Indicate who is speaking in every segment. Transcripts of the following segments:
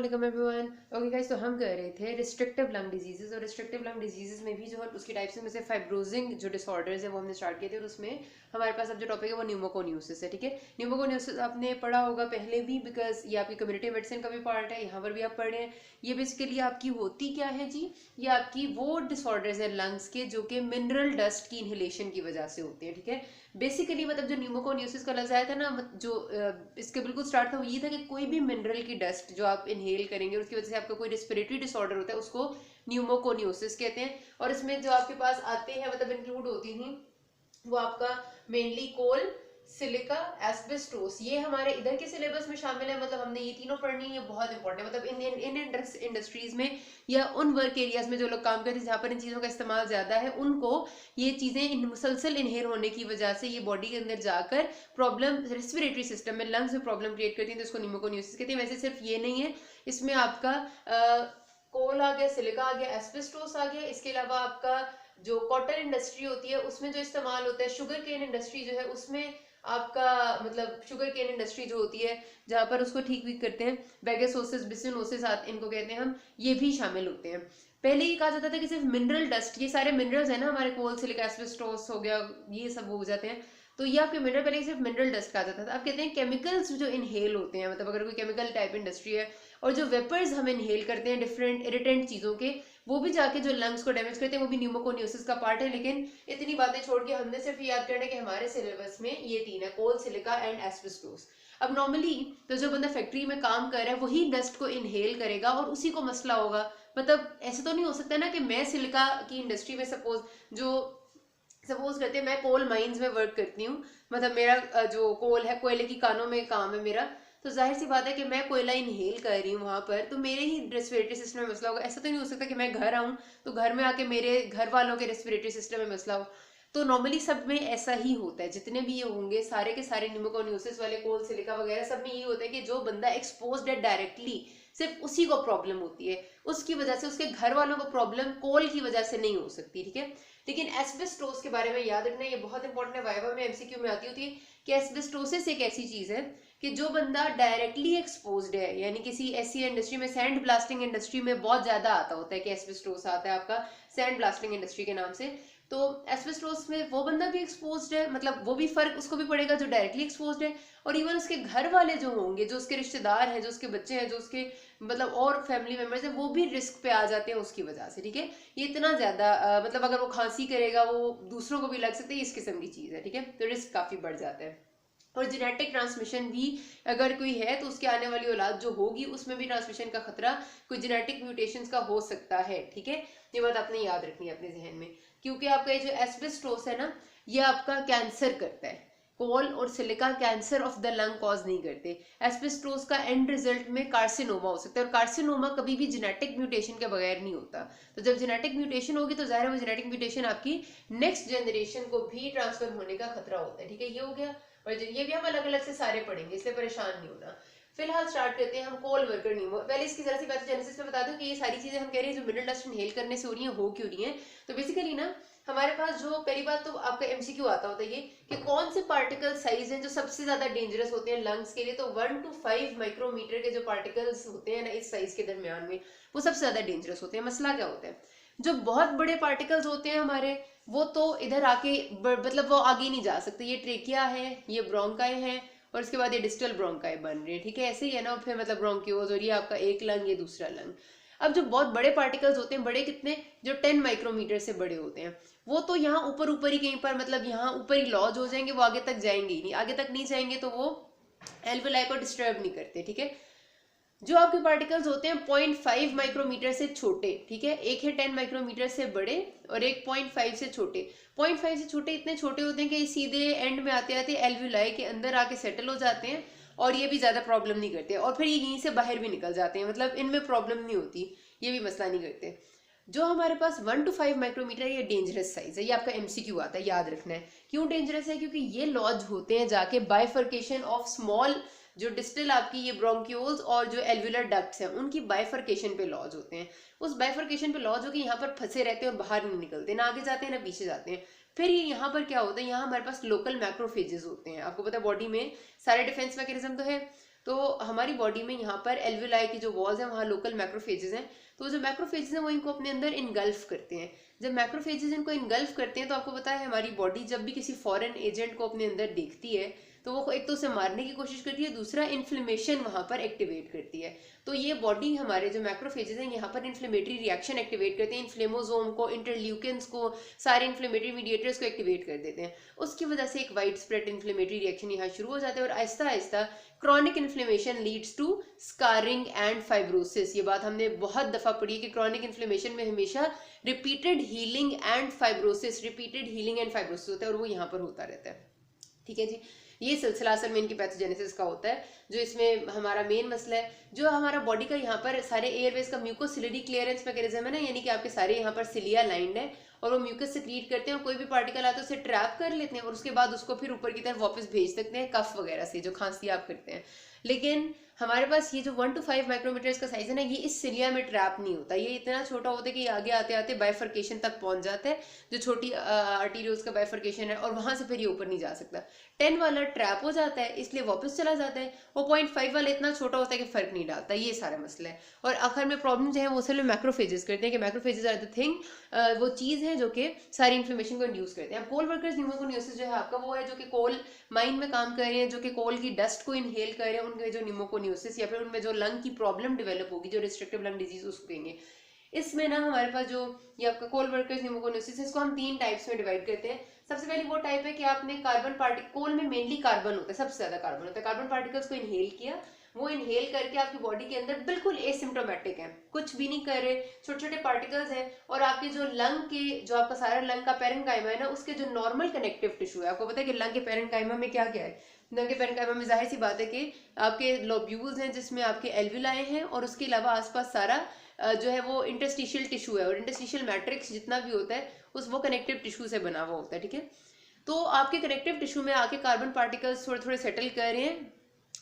Speaker 1: अस्सलाम everyone. Okay guys, तो हम कर रहे थे रिस्ट्रिक्टिव लंग डिजीजेस, और रिस्ट्रिक्टिव लंग डिजीजेस में भी जो है उसकी टाइप्स में से फाइब्रोजिंग जो डिसऑर्डर्स है वो हमने स्टार्ट किए थे, और उसमें हमारे पास अब जो टॉपिक है वो न्यूमोकोनियोसिस है। ठीक है, न्यूमोकोनियोसिस आपने पढ़ा होगा पहले भी, बिकॉज ये आपकी कम्युनिटी मेडिसिन का भी पार्ट है, यहाँ पर भी आप पढ़ रहे हैं। ये बेसिकली आपकी होती क्या है जी, ये आपकी वो डिसऑर्डर्स है लंग्स के जो कि मिनरल डस्ट की इनहेलेशन की वजह से होते हैं। ठीक है, बेसिकली मतलब जो न्यूमोकोनियोसिस का लफ्ज आया था ना, जो इसके बिल्कुल स्टार्ट था वो ये था कि कोई भी मिनरल की डस्ट जो आप इनहेल करेंगे उसकी वजह से आपका कोई रेस्पिरेटरी डिसऑर्डर होता है, उसको न्यूमोकोनियोसिस कहते हैं। और इसमें जो आपके पास आते हैं मतलब इंक्लूड होती हैं वो आपका मेनली कोल, सिलिका, एस्बेस्टोस, ये हमारे इधर के सिलेबस में शामिल है। मतलब हमने ये तीनों पढ़नी है, बहुत इंपॉर्टेंट है। मतलब इन इंडस्ट्रीज में या उन वर्क एरियाज में जो लोग काम करते हैं जहाँ पर इन चीज़ों का इस्तेमाल ज़्यादा है, उनको ये चीज़ें मुसलसल इनहेल होने की वजह से ये बॉडी के अंदर जाकर प्रॉब्लम रेस्पिरेटरी सिस्टम में लंग्स में प्रॉब्लम क्रिएट करती है, तो इसको न्यूमोकोनियोसिस कहते हैं। वैसे सिर्फ ये नहीं है, इसमें आपका कोल आ गया, सिलिका आ गया, एस्बेस्टोस आ गया, इसके अलावा आपका जो कॉटन इंडस्ट्री होती है उसमें जो इस्तेमाल होता है, शुगर केन इंडस्ट्री जो है उसमें आपका मतलब शुगर केन इंडस्ट्री जो होती है जहाँ पर उसको ठीक भी करते हैं, बेगेसोसिस, बिसिनोसिस इनको कहते हैं हम, ये भी शामिल होते हैं। पहले ये कहा जाता था कि सिर्फ मिनरल डस्ट, ये सारे मिनरल्स है ना हमारे, कोल, सिलिका, एस्बेस्टोस हो गया, ये सब हो जाते हैं, तो ये आपके मिनरल, पहले सिर्फ मिनरल डस्ट कहा जाता था। अब कहते हैं केमिकल्स जो इनहेल होते हैं, मतलब अगर कोई केमिकल टाइप इंडस्ट्री है और जो वेपर्स हम इनहेल करते हैं डिफरेंट इरिटेंट चीज़ों के, वो भी जाके जो लंग्स को डैमेज करते हैं, वो भी न्यूमोकोनियोसिस का पार्ट है। लेकिन इतनी बातें छोड़ के हमने सिर्फ याद करना है कि हमारे सिलेबस में ये तीन है, कोल, सिलिका एंड एस्बेस्टोस। अब नॉर्मली तो जो बंदा फैक्ट्री में काम कर रहा है वही डस्ट को इनहेल करेगा और उसी को मसला होगा। मतलब ऐसे तो नहीं हो सकता ना कि मैं सिलिका की इंडस्ट्री में सपोज करते हैं मैं कोल माइंस में वर्क करती हूँ, मतलब मेरा जो कोल है, कोयले की कानों में काम है मेरा, तो जाहिर सी बात है कि मैं कोयला इनहेल कर रही हूँ वहां पर, तो मेरे ही रेस्पिरेटरी सिस्टम में मसला होगा। ऐसा तो नहीं हो सकता कि मैं घर आऊँ तो घर में आके मेरे घर वालों के रेस्पिरेटरी सिस्टम में मसला हो। तो नॉर्मली सब में ऐसा ही होता है, जितने भी ये होंगे सारे के सारे न्यूमोकोनियोसिस वाले, कोल, सिलिका वगैरह, सब में ये होता है कि जो बंदा एक्सपोज्ड है डायरेक्टली, सिर्फ उसी को प्रॉब्लम होती है, उसकी वजह से उसके घर वालों को प्रॉब्लम कोल की वजह से नहीं हो सकती। ठीक है, लेकिन एस्बेस्टोस के बारे में याद रखना, ये बहुत इंपॉर्टेंट है, वाइवा में एमसीक्यू में आती होती है कि एस्बेस्टोसिस एक ऐसी चीज है कि जो बंदा डायरेक्टली एक्सपोज्ड है, यानी किसी ऐसी इंडस्ट्री में, सैंड ब्लास्टिंग इंडस्ट्री में बहुत ज्यादा आता होता है कि एस्बेस्टोस आता है आपका सैंड ब्लास्टिंग इंडस्ट्री के नाम से, तो एस्बेस्टोस में वो बंदा भी एक्सपोज्ड है, मतलब वो भी फर्क उसको भी पड़ेगा जो डायरेक्टली एक्सपोज्ड है, और इवन उसके घर वाले जो होंगे, जो उसके रिश्तेदार हैं, जो उसके बच्चे हैं, जो उसके मतलब और फैमिली मेंबर्स हैं, वो भी रिस्क पे आ जाते हैं उसकी वजह से। ठीक है, ये इतना ज्यादा मतलब अगर वो खांसी करेगा वो दूसरों को भी लग सकती है, इस किस्म की चीज है। ठीक है, तो रिस्क काफी बढ़ जाता है। और जेनेटिक ट्रांसमिशन भी अगर कोई है तो उसके आने वाली औलाद जो होगी उसमें भी ट्रांसमिशन का खतरा कोई जेनेटिक म्यूटेशंस का हो सकता है। ठीक है, ये बात आपने याद रखनी है अपने जहन में, क्योंकि आपका ये जो एस्बेस्टोस है ना, ये आपका कैंसर करता है। कोल और silica cancer of the lung cause नहीं करते। एस्बेस्टोस का एंड रिजल्ट में कार्सिनोमा हो सकता है, और कार्सिनोमा कभी भी जेनेटिक म्यूटेशन के बगैर नहीं होता। तो जब जेनेटिक म्यूटेशन होगी तो जाहिर है वो जेनेटिक म्यूटेशन आपकी नेक्स्ट जनरेशन को भी ट्रांसफर होने का खतरा होता है। ठीक है, ये हो गया, और ये भी हम अलग अलग से सारे पढ़ेंगे, इसलिए परेशान नहीं होना। फिलहाल स्टार्ट करते हैं हम कोल वर्कर न्यूमो। पहले इसकी जरा सी बात जेनेसिस में बता दूं कि ये सारी चीजें हम कह रहे हैं जो मिनरल डस्ट इनहेल करने से हो रही है, हो क्यों रही है। तो बेसिकली ना हमारे पास जो पहली बात तो आपका एमसीक्यू आता होता है ये कि कौन से पार्टिकल साइज हैं जो सबसे ज्यादा डेंजरस होते हैं लंग्स के लिए। तो 1 to 5 माइक्रोमीटर के जो पार्टिकल्स होते हैं ना इस साइज के दरमियान में, वो सबसे ज्यादा डेंजरस होते हैं। मसला क्या होता है, जो बहुत बड़े पार्टिकल्स होते हैं हमारे, वो तो इधर आके मतलब वो आगे नहीं जा सकते। ये ट्रेकिया है, ये ब्रोंकाई है, और इसके बाद ये डिस्टल ब्रोंकाई बन रहे हैं। ठीक है, ऐसे ही है ना, फिर मतलब ब्रोंक्योज, और ये आपका एक लंग, ये दूसरा लंग। अब जो बहुत बड़े पार्टिकल्स होते हैं, बड़े कितने, जो 10 माइक्रोमीटर से बड़े होते हैं, वो तो यहाँ ऊपर ऊपर ही कहीं पर, मतलब यहाँ ऊपर ही लॉज हो जाएंगे, वो आगे तक जाएंगे ही नहीं। आगे तक नहीं जाएंगे तो वो एल्वेलाई को डिस्टर्ब नहीं करते। ठीक है, जो आपके पार्टिकल्स होते हैं 0.5 माइक्रोमीटर से छोटे, ठीक है, एक है 10 माइक्रोमीटर से बड़े और एक 0.5 से छोटे। 0.5 से छोटे इतने छोटे होते हैं कि सीधे एंड में आते आते एल्व्यूलाई के अंदर आके सेटल हो जाते हैं, और ये भी ज्यादा प्रॉब्लम नहीं करते, और फिर ये यहीं से बाहर भी निकल जाते हैं, मतलब इनमें प्रॉब्लम नहीं होती, ये भी मसला नहीं करते। जो हमारे पास 1 to 5 माइक्रोमीटर, ये डेंजरस साइज है, ये आपका एमसीक्यू आता है, याद रखना है। क्यों डेंजरस है, क्योंकि ये लॉज होते हैं जाके बाइफर्केशन ऑफ स्मॉल, जो डिस्टल आपकी ये ब्रोंक्यूल्स और जो एल्वुलर डक्ट्स हैं उनकी बाइफर्केशन पे लॉज होते हैं। उस बाइफर्केशन पे लॉज होकर यहाँ पर फंसे रहते हैं और बाहर नहीं निकलते, ना आगे जाते हैं ना पीछे जाते हैं। फिर ये यहाँ पर क्या होता है, यहाँ हमारे पास लोकल मैक्रोफेजेस होते हैं। आपको पता है बॉडी में सारे डिफेंस मैकेनिज्म तो है, तो हमारी बॉडी में यहाँ पर एल्विलाई की जो वॉल्स हैं वहाँ लोकल मैक्रोफेजेस हैं, तो जो मैक्रोफेजेस हैं वो इनको अपने अंदर इनगल्फ करते हैं। जब मैक्रोफेजेस इनको इनगल्फ करते हैं तो आपको पता है हमारी बॉडी जब भी किसी फॉरेन एजेंट को अपने अंदर देखती है तो वो एक तो उसे मारने की कोशिश करती है, दूसरा इन्फ्लेमेशन वहां पर एक्टिवेट करती है। तो ये बॉडी हमारे जो मैक्रोफेजेस हैं यहाँ पर इन्फ्लेमेटरी रिएक्शन एक्टिवेट करते हैं, इन्फ्लेमोसोम को, इंटरल्यूकिन्स को, सारे इन्फ्लेमेटरी मीडिएटर्स को एक्टिवेट कर देते हैं। उसकी वजह से एक वाइड स्प्रेड इन्फ्लेमेटरी रिएक्शन यहाँ शुरू हो जाता है और आहिस्ता आहिस्ता chronic inflammation leads to scarring and fibrosis. ये बात हमने बहुत दफा पढ़ी है कि क्रॉनिक इन्फ्लेमेशन में हमेशा रिपीटेड हीलिंग एंड फाइब्रोसिस होता है और वो यहाँ पर होता रहता है। ठीक है जी, ये सिलसिला असल में इनकी पैथोजेनेसिस का होता है, जो इसमें हमारा मेन मसला है। जो हमारा बॉडी का यहाँ पर सारे एयरवेज का म्यूकोसिलरी क्लियरेंस मैकेनिज्म है ना, यानी कि आपके सारे यहाँ पर सिलिया लाइंड है और वो म्यूकस सेक्रीट करते हैं और कोई भी पार्टिकल आता है उसे ट्रैप कर लेते हैं और उसके बाद उसको फिर ऊपर की तरफ वापस भेज सकते हैं कफ वगैरह से, जो खांसी आप करते हैं। लेकिन हमारे पास ये जो 1 to 5 माइक्रोमीटर्स का साइज है ना, ये इस सिलिया में ट्रैप नहीं होता, ये इतना छोटा होता है कि आगे आते आते बाइफर्केशन तक पहुंच जाता है, जो छोटी आर्टीरियोल्स का बाइफर्केशन है, और वहां से फिर ये ऊपर नहीं जा सकता। 10 वाला ट्रैप हो जाता है इसलिए वापस चला जाता है, वो 0.5 वाला इतना छोटा होता है कि फर्क नहीं डालता। ये सारा मसला है। और आखिर में प्रॉब्लम जो है वो असल में मैक्रोफेजेस करते हैं कि मैक्रोफेजेस आर द थिंग, वो चीज़ है जो कि सारी इन्फ्लेमेशन को इंड्यूस करते हैं। अब कोल वर्कर्स न्यूमोकोनियोसिस जो है आपका वो है जो कि कोल माइन में काम कर रहे हैं, जो कि कोल की डस्ट को इनहेल कर रहे हैं, उनके जो न्यूमोकोनियोसिस या फिर उनमें जो लंग की प्रॉब्लम डेवलप होगी, जो रिस्ट्रिक्टिव लंग डिजीज उसको कहेंगे। इसमें ना हमारे पास जो ये आपका कोल वर्कर्स न्यूमोकोनियोसिस, इसको हम 3 टाइप्स में डिवाइड करते हैं। सबसे पहले वो टाइप है कि आपने कार्बन पार्टिकल, कोल में मेनली कार्बन होता है, सबसे ज्यादा कार्बन होता है, कार्बन पार्टिकल्स को इनहेल किया, वो इनहेल करके आपकी बॉडी के अंदर बिल्कुल एसिम्प्टोमेटिक है, कुछ भी नहीं कर रहे, छोटे छोटे पार्टिकल्स हैं, और आपके जो लंग के, जो आपका सारा लंग का पेरेन्काइमा है ना, उसके जो नॉर्मल कनेक्टिव टिश्यू है, आपको पता है कि लंग के पेरेन्काइमा में क्या क्या है, लंग के पेरेन्काइमा में जाहिर सी बात है कि आपके लोब्यूल्स हैं जिसमें आपके एल्विलाई हैं, और उसके अलावा आसपास सारा जो है वो इंटरस्टिशियल टिश्यू है, और इंटरस्टिशियल मैट्रिक्स जितना भी होता है उस वो कनेक्टिव टिश्यू से बना हुआ होता है। ठीक है, तो आपके कनेक्टिव टिश्यू में आके कार्बन पार्टिकल्स थोड़े थोड़े सेटल कर रहे हैं,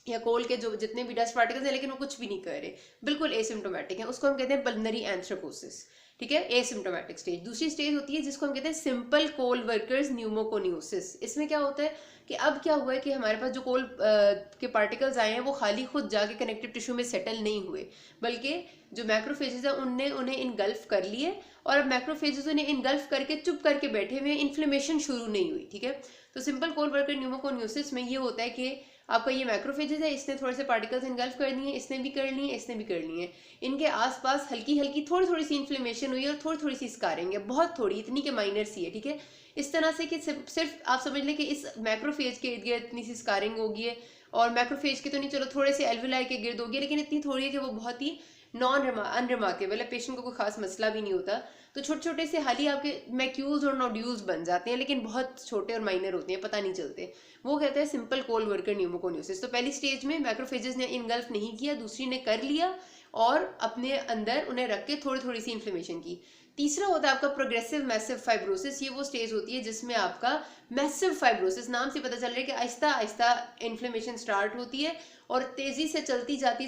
Speaker 1: या कोल के जो जितने भी डस्ट पार्टिकल्स हैं, लेकिन वो कुछ भी नहीं कर रहे, बिल्कुल एसिम्प्टोमेटिक है, उसको हम कहते हैं पल्मोनरी एंथ्रोपोसिस। ठीक है, एसिम्प्टोमेटिक स्टेज। दूसरी स्टेज होती है जिसको हम कहते हैं सिंपल कोल वर्कर्स न्यूमोकोनियोसिस। इसमें क्या होता है कि अब क्या हुआ है कि हमारे पास जो कोल के पार्टिकल्स आए हैं वो खाली खुद जाके कनेक्टिव टिश्यू में सेटल नहीं हुए, बल्कि जो मैक्रोफेजेस हैं उनने उन्हें इनगल्फ कर लिए, और अब मैक्रोफेजेस उन्हें इनगल्फ करके चुप करके बैठे हुए, इन्फ्लेमेशन शुरू नहीं हुई। ठीक है, तो सिंपल कोल वर्कर न्यूमोकोनियोसिस में ये होता है कि आपका ये मैक्रोफेजेस है, इसने थोड़े से पार्टिकल्स इनगल्फ कर दिए, इसने भी कर लिए, इसने भी कर लिए, इनके आसपास हल्की हल्की थोड़ी थोड़ी सी इन्फ्लेमेशन हुई और थोड़ी थोड़ी सी स्कारिंग है, बहुत थोड़ी, इतनी के माइनर सी है। ठीक है, इस तरह से कि सिर्फ आप समझ लें कि इस मैक्रोफेज के इर्द गिर्द इतनी सी स्कारिंग होगी है, और मैक्रोफेज के तो नहीं, चलो थोड़े से एल्विलाई के गिर्द होगी, लेकिन इतनी थोड़ी है कि वो बहुत ही अनरिमार्केबल है, पेशेंट को कोई खास मसला भी नहीं होता। तो छोटे छोटे से हाल ही आपके मैक्यूल्स और नोड्यूल्स बन जाते हैं, लेकिन बहुत छोटे और माइनर होते हैं, पता नहीं चलते, वो कहते हैं सिंपल कोल वर्कर न्यूमोकोनियोसिस। तो पहली स्टेज में मैक्रोफेजेस ने इनगल्फ नहीं किया, दूसरी ने कर लिया और अपने अंदर उन्हें रख के थोड़ी थोड़ी सी इन्फ्लेमेशन की। तीसरा होता है आपका प्रोग्रेसिव मैसिव फाइब्रोसिस। ये वो स्टेज होती है जिसमें आपका मैसिव फाइब्रोसिस, नाम से पता चल रहा है कि आहिस्ता आहिस्ता इन्फ्लेमेशन स्टार्ट होती है और तेजी से चलती जाती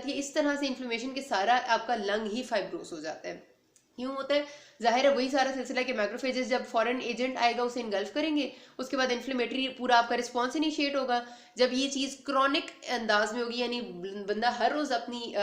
Speaker 1: है, इस तरह से इन्फ्लेमेशन के सारा आपका लंग ही फाइब्रोस हो जाता है। क्यों होता है? जाहिर है वही सारा सिलसिला कि मैक्रोफेजेस जब फॉरेन एजेंट आएगा उसे इनगल्फ करेंगे, उसके बाद इन्फ्लेमेटरी पूरा आपका रिस्पॉन्स इनिशिएट होगा। जब ये चीज़ क्रॉनिक अंदाज में होगी, यानी बंदा हर रोज़ अपनी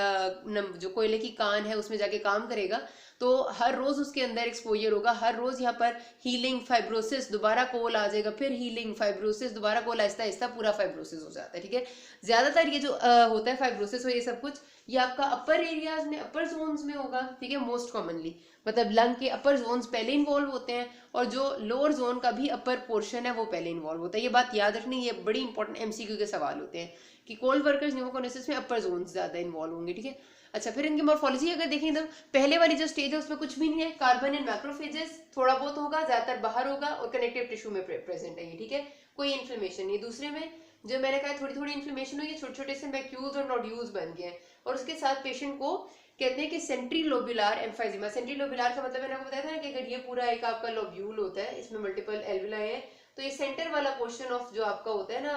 Speaker 1: जो कोयले की कान है उसमें जाके काम करेगा, तो हर रोज़ उसके अंदर एक्सपोजर होगा, हर रोज़ यहाँ पर हीलिंग फाइब्रोसिस, दोबारा कोल आ जाएगा, फिर हीलिंग फाइब्रोसिस, दोबारा कोल, आहिस्ता आहिस्ता पूरा फाइब्रोसिस हो जाता है। ठीक है, ज़्यादातर ये जो होता है फाइब्रोसिस हो, ये सब कुछ ये आपका अपर एरियाज में, अपर जोन्स में होगा। ठीक है, मोस्ट कॉमनली मतलब लंग के अपर जोन्स पहले इन्वॉल्व होते हैं, और जो लोअर जोन का भी अपर पोर्शन है वो पहले इन्वॉल्व होता है। ये बात याद रखनी, ये बड़ी इंपॉर्टेंट MCQ के सवाल होते हैं कि कोल वर्कर्स न्यूमोकोनियोसिस में अपर जोन्स ज्यादा इन्वॉल्व होंगे। ठीक है, अच्छा, फिर इनकी मॉर्फोलॉजी अगर देखें तो पहले वाली जो स्टेज है उसमें कुछ भी नहीं है, कार्बन इन मैक्रोफेजेस थोड़ा बहुत होगा, ज्यादातर बाहर होगा और कनेक्टिव टिश्यू में प्रेजेंट है ये। ठीक है, कोई इन्फ्लेमेशन नहीं। दूसरे में जो मैंने कहा थोड़ी थोड़ी इन्फ्लेमेशन हुई है, छोटे छोटे से मैक्यूल्स और नोड्यूल्स बन गए हैं, और उसके साथ पेशेंट को कहते हैं कि सेंट्री लोबुलर एम्फाइजिमा। सेंट्री लोबुलर का मतलब मैंने आपको बताया था ना कि अगर ये पूरा एक आपका लोब्यूल होता है, इसमें मल्टीपल एल्विलाई है, तो ये सेंटर वाला पोर्शन ऑफ जो आपका होता है ना,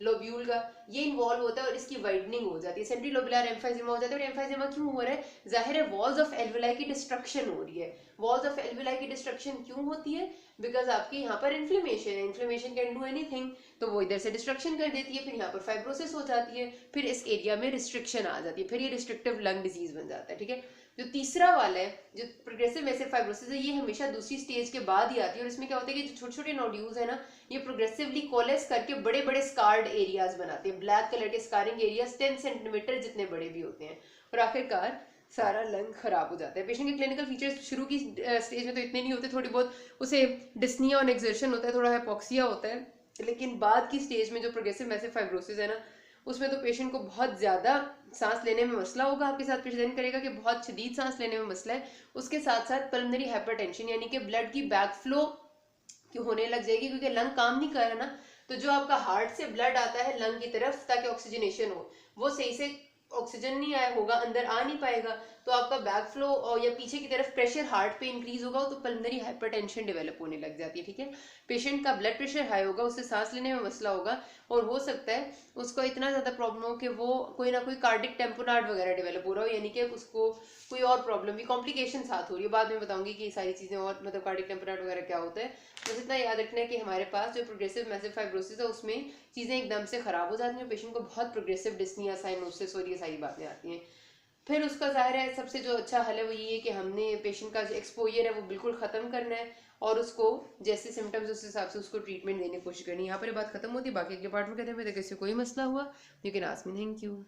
Speaker 1: लोब्यूल का, ये इन्वॉल्व होता है और इसकी वाइडनिंग हो जाती है, सेंट्री लोबुलर एम्फाइजिमा हो जाता है। और एम्फाइजिमा क्यों हो रहा है? जाहिर है वॉल्स ऑफ एल्वेलाई की डिस्ट्रक्शन हो रही है। वॉल्स ऑफ एल्वेलाई की डिस्ट्रक्शन क्यों होती है? बिकॉज आपके यहाँ पर इन्फ्लेमेशन है, इन्फ्लेमेशन कैन डू एनीथिंग, तो वो इधर से डिस्ट्रक्शन कर देती है, फिर यहाँ पर फाइब्रोसिस हो जाती है, फिर इस एरिया में रिस्ट्रिक्शन आ जाती है, फिर ये रिस्ट्रिक्टिव लंग डिजीज बन जाता है। ठीक है, जो तीसरा वाला है जो प्रोग्रेसिव मैसिव फाइब्रोसिस है, ये हमेशा दूसरी स्टेज के बाद ही आती है। और इसमें क्या होता है कि जो छोटे छोटे नोड्यूल्स है ना, ये प्रोग्रेसिवली कोलेस करके बड़े बड़े स्कार्ड एरियाज बनाते हैं, ब्लैक कलर के स्कारिंग एरियाज 10 सेंटीमीटर जितने बड़े भी होते हैं, और आखिरकार सारा लंग खराब हो जाता है। पेशेंट के क्लिनिकल फीचर्स शुरू की स्टेज में तो इतने नहीं होते, थोड़ी बहुत उसे डिस्निया और एक्सर्शन होता है, थोड़ा हाइपोक्सिया होता है, लेकिन बाद की स्टेज में जो प्रोग्रेसिव मैसिव फाइब्रोसिस है ना, उसमें तो पेशेंट को बहुत ज़्यादा सांस लेने में मसला होगा, आपके साथ प्रेजेंट करेगा कि बहुत शदीद सांस लेने में मसला है। उसके साथ साथ पल्मोनरी हाइपरटेंशन यानी कि ब्लड की बैक फ्लो की होने लग जाएगी, क्योंकि लंग काम नहीं कर रहा ना। तो जो आपका हार्ट से ब्लड आता है लंग की तरफ ताकि ऑक्सीजनेशन हो, वो सही से ऑक्सीजन नहीं आया होगा, अंदर आ नहीं पाएगा, तो आपका बैक फ्लो और या पीछे की तरफ प्रेशर हार्ट पे इंक्रीज होगा, तो पल्मोनरी हाइपरटेंशन डेवलप होने लग जाती है। ठीक है, पेशेंट का ब्लड प्रेशर हाई होगा, उससे सांस लेने में मसला होगा, और हो सकता है उसको इतना ज़्यादा प्रॉब्लम हो कि वो कोई ना कोई कार्डिक टेम्पोनार्ड वगैरह डेवलप हो रहा हो, यानी कि उसको कोई और प्रॉब्लम भी कॉम्प्लिकेशन साथ हो रही है। बाद में बताऊंगी कि ये सारी चीज़ें और मतलब कार्डिक टेम्पोनार्ड वगैरह क्या होता है। बस इतना याद रखना है कि हमारे पास जो प्रोग्रेसिव मैसिव फाइब्रोसिस है उसमें चीज़ें एकदम से ख़राब हो जाती हैं, पेशेंट को बहुत प्रोग्रेसिव डिस्निया, साइनोसिस और ये सारी बातें आती हैं। फिर उसका जाहिर है सबसे जो अच्छा हल है वो ये है कि हमने पेशेंट का जो एक्सपोजर है वो बिल्कुल ख़त्म करना है, और उसको जैसे सिम्टम्स उस हिसाब से उसको ट्रीटमेंट देने की कोशिश करनी है। यहाँ पर बात खत्म होती है, बाकी के पार्ट में कहते हैं किसी कोई मसला हुआ you can ask me. Thank you.